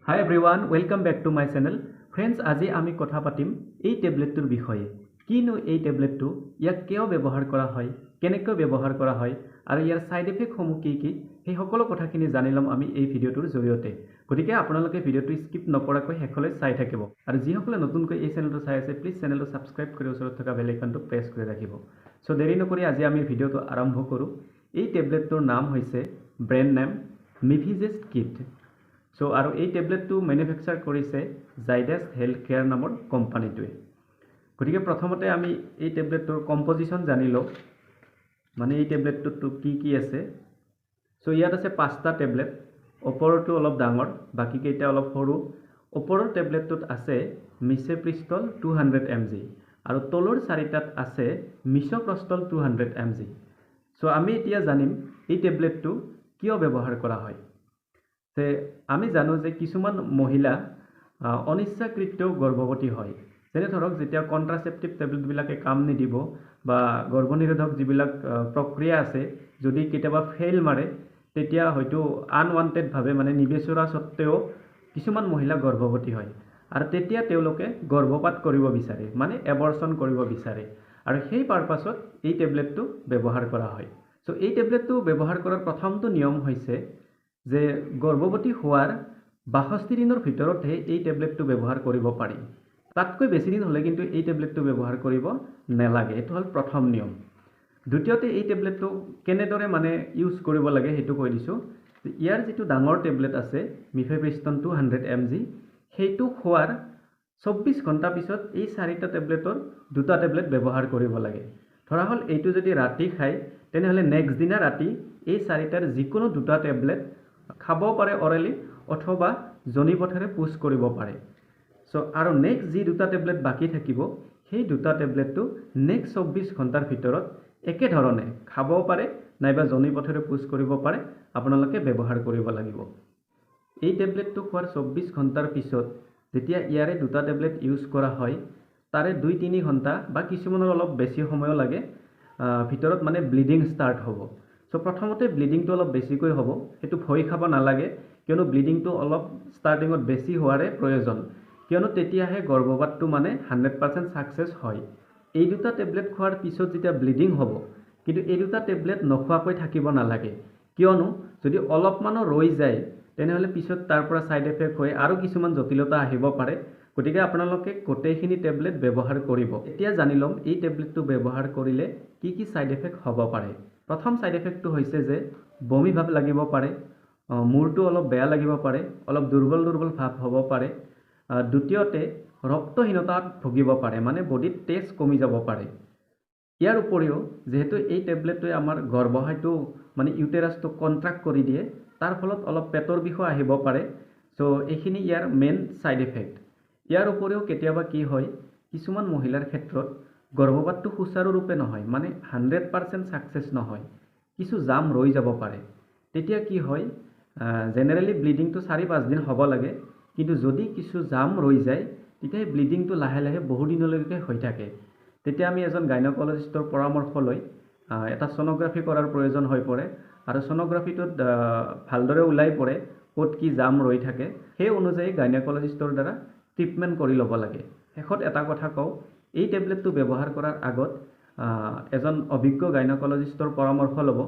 Hi everyone, welcome back to my channel. Friends, আজি আমি কথা পাতিম এই টেবলেটটোৰ বিষয়ে। কিনো এই টেবলেটটো, ইয়াক কিয় ব্যৱহাৰ কৰা হয়, কেনেকৈ ব্যৱহাৰ কৰা হয় আৰু ইয়াৰ সাইড ইফেক্ট সমূহ কি কি, সেই সকলো কথাখিনি জানি লম আমি এই ভিডিওটোৰ জৰিয়তে। গতিকে আপোনালোকে ভিডিওটো স্কিপ নকৰাকৈ শেষলৈ চাই থাকিব। আৰু যিসকলে নতুনকৈ এই চেনেলটো চাই আছে, প্লিজ চেনেলটো সাবস্ক্ৰাইব কৰি ওচৰত থকা বেল আইকনটো প্ৰেছ কৰি ৰাখিব। সো দেৰি নকৰি আজি আমি ভিডিওটো আৰম্ভ কৰোঁ। এই টেবলেটটোৰ নাম হৈছে ব্ৰেণ্ড নেম মিভিজেষ্ট কিট। সো আৰু এই টেবলেটটো ম্যানুফ্যাকচাৰ কৰিছে জাইডাছ হেল্থ কেয়াৰ নামৰ কোম্পানীটোৱে। গতিকে প্ৰথমতে আমি এই টেবলেটটোৰ কম্পোজিশন জানি লওঁ, মানে এই টেবলেটটোত কি কি আছে। সো ইয়াত আছে 5টা টেবলেট, ওপৰটো অলপ ডাঙৰ, বাকি কেইটা অলপ সৰু। ওপৰৰ টেবলেটটোত আছে মিছেপ্ৰিষ্টল 200 mg আৰু তলৰ চাৰিটাত আছে মিছপ্ৰষ্টল 200 mg। সো আমি এতিয়া জানিম এই টেবলেটটো কিয় ব্যৱহাৰ কৰা হয়। আমি জানো যে কিছুমান মহিলা অনিচ্ছাকৃত গৰ্ভৱতী হয়, যেনে ধৰক যেতিয়া কন্ট্ৰাসেপ্টিভ টেবলেটবিলাকে কাম নিদিব বা গৰ্ভনিৰোধক যিবিলাক প্ৰক্ৰিয়া আছে যদি কেতিয়াবা ফেইল মাৰে, তেতিয়া হয়তো আনৱান্টেডভাৱে মানে নিবিচৰা সত্ত্বেও কিছুমান মহিলা গৰ্ভৱতী হয় আৰু তেতিয়া তেওঁলোকে গৰ্ভপাত কৰিব বিচাৰে, মানে এবৰ্চন কৰিব বিচাৰে, আৰু সেই পাৰপাছত এই টেবলেটটো ব্যৱহাৰ কৰা হয়। সো এই টেবলেটটো ব্যৱহাৰ কৰাৰ প্ৰথমটো নিয়ম হৈছে যে গৰ্ভৱতী হোৱাৰ 62 দিনৰ ভিতৰতহে এই টেবলেটটো ব্যৱহাৰ কৰিব পাৰি। তাতকৈ বেছি দিন হ'লে কিন্তু এই টেবলেটটো ব্যৱহাৰ কৰিব নালাগে। এইটো হ'ল প্ৰথম নিয়ম। দ্বিতীয়তে এই টেবলেটটো কেনেদৰে মানে ইউজ কৰিব লাগে সেইটো কৈ দিছোঁ। ইয়াৰ যিটো ডাঙৰ টেবলেট আছে মিফেপ্ৰিষ্টন 200 mg, সেইটো খোৱাৰ 24 ঘণ্টা পিছত এই 4টা টেবলেটৰ 2টা টেবলেট ব্যৱহাৰ কৰিব লাগে। ধৰা হ'ল এইটো যদি ৰাতি খায়, তেনেহ'লে নেক্সট দিনা ৰাতি এই 4টাৰ যিকোনো 2টা টেবলেট খাব পাৰে অৰেলি, অথবা জনি পথেৰে পুছ কৰিব পাৰে। সো আৰু নেক্সট যি 2টা টেবলেট বাকি থাকিব, সেই 2টা টেবলেটটো নেক্সট 24 ঘণ্টাৰ ভিতৰত একেধৰণে খাব পাৰে নাইবা জনি পথেৰে পুছ কৰিব পাৰে, আপোনালোকে ব্যৱহাৰ কৰিব লাগিব। এই টেবলেটটো খোৱাৰ 24 ঘণ্টাৰ পিছত যেতিয়া ইয়াৰে 2টা টেবলেট ইউজ কৰা হয়, তাৰে 2-3 ঘণ্টা বা কিছুমানৰ অলপ বেছি সময় লাগে ভিতৰত মানে ব্লিডিং ষ্টাৰ্ট হ'ব। সো প্ৰথমতে ব্লিডিংটো অলপ বেছিকৈ হ'ব, সেইটো ভয় খাব নালাগে, কিয়নো ব্লিডিংটো অলপ ষ্টাৰ্টিঙত বেছি হোৱাৰে প্ৰয়োজন, কিয়নো তেতিয়াহে গৰ্ভপাতটো মানে 100% সাকসেছ হয়। এই 2টা টেবলেট খোৱাৰ পিছত যেতিয়া ব্লিডিং হ'ব, কিন্তু এই 2টা টেবলেট নোখোৱাকৈ থাকিব নালাগে, কিয়নো যদি অলপমানো ৰৈ যায় তেনেহ'লে পিছত তাৰ পৰা সাইড এফেক্ট হৈ আৰু কিছুমান জটিলতা আহিব পাৰে। গতিকে আপোনালোকে গোটেইখিনি টেবলেট ব্যৱহাৰ কৰিব। এতিয়া জানি ল'ম এই টেবলেটটো ব্যৱহাৰ কৰিলে কি কি সাইড এফেক্ট হ'ব পাৰে। প্ৰথম সাইড এফেক্টটো হৈছে যে বমি ভাৱ লাগিব পাৰে, মূৰটো অলপ বেয়া লাগিব পাৰে, অলপ দুৰ্বল ভাৱ হ'ব পাৰে। দ্বিতীয়তে ৰক্তহীনতাত ভুগিব পাৰে, মানে বডিত তেজ কমি যাব পাৰে। ইয়াৰ উপৰিও যেহেতু এই টেবলেটটোৱে আমাৰ গৰ্ভাশয়টো মানে ইউটেৰাছটো কন্ট্ৰাক্ট কৰি দিয়ে, তাৰ ফলত অলপ পেটৰ বিষো আহিব পাৰে। সো এইখিনি ইয়াৰ মেইন সাইড এফেক্ট। ইয়াৰ উপৰিও কেতিয়াবা কি হয়, কিছুমান মহিলাৰ ক্ষেত্ৰত গৰ্ভপাতটো সুচাৰুৰূপে নহয়, মানে 100% সাকসেছ নহয়, কিছু জাম ৰৈ যাব পাৰে। তেতিয়া কি হয়, জেনেৰেলি ব্লিডিংটো 4-5 দিন হ'ব লাগে, কিন্তু যদি কিছু জাম ৰৈ যায় তেতিয়া ব্লিডিংটো লাহে লাহে বহু দিনলৈকে হৈ থাকে। তেতিয়া আমি এজন গাইনকলজিষ্টৰ পৰামৰ্শ লৈ এটা সোনোগ্ৰাফি কৰাৰ প্ৰয়োজন হৈ পৰে, আৰু সোনোগ্ৰাফিটোত ভালদৰে ওলাই পৰে ক'ত কি জাম ৰৈ থাকে, সেই অনুযায়ী গাইনকলজিষ্টৰ দ্বাৰা ট্ৰিটমেণ্ট কৰি ল'ব লাগে। শেষত এটা কথা কওঁ, এই টেবলেটটো ব্যৱহাৰ কৰাৰ আগত এজন অভিজ্ঞ গাইনকলজিষ্টৰ পৰামৰ্শ ল'ব,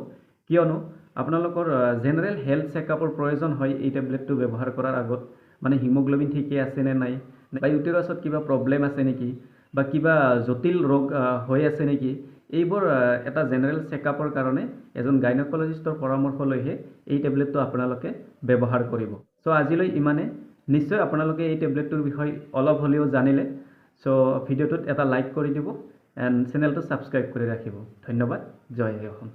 কিয়নো আপোনালোকৰ জেনেৰেল হেল্থ চেকআপৰ প্ৰয়োজন হয় এই টেবলেটটো ব্যৱহাৰ কৰাৰ আগত, মানে হিমোগ্লোবিন ঠিকে আছে নে নাই, বা ইউটেৰাছত কিবা প্ৰব্লেম আছে নেকি, বা কিবা জটিল ৰোগ হৈ আছে নেকি, এইবোৰ এটা জেনেৰেল চেকআপৰ কাৰণে এজন গাইনকলজিষ্টৰ পৰামৰ্শ লৈহে এই টেবলেটটো আপোনালোকে ব্যৱহাৰ কৰিব। সো আজিলৈ ইমানে। নিশ্চয় আপোনালোকে এই টেবলেটটোৰ বিষয়ে অলপ হ'লেও জানিলে। সো ভিডিওটোত এটা লাইক কৰি দিব এণ্ড চেনেলটো সাবস্ক্ৰাইব কৰি ৰাখিব। ধন্যবাদ। জয় হে অসম।